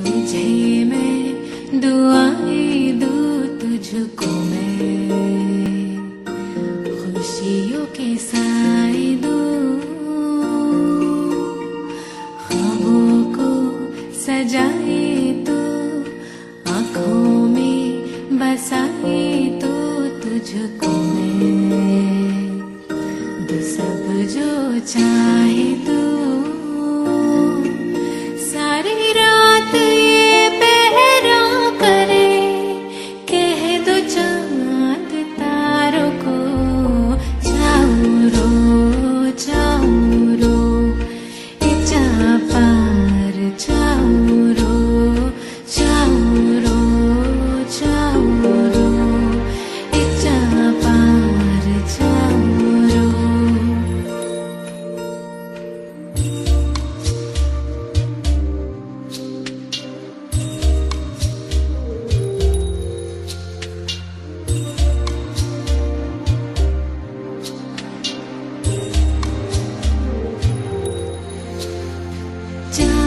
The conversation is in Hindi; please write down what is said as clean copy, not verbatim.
तुझे मैं दुआएं दूँ तुझको मैं खुशियों के साए दूँ ख्वाबों को सजाए तो आँखों में बसाए तो तुझको मैं दो सब जो चाहे तू सारी रात ये पहरा करे कह दो चांद तारों को जाऊं रो इजा पार जाऊं रो इजा पार जाऊं रो। जा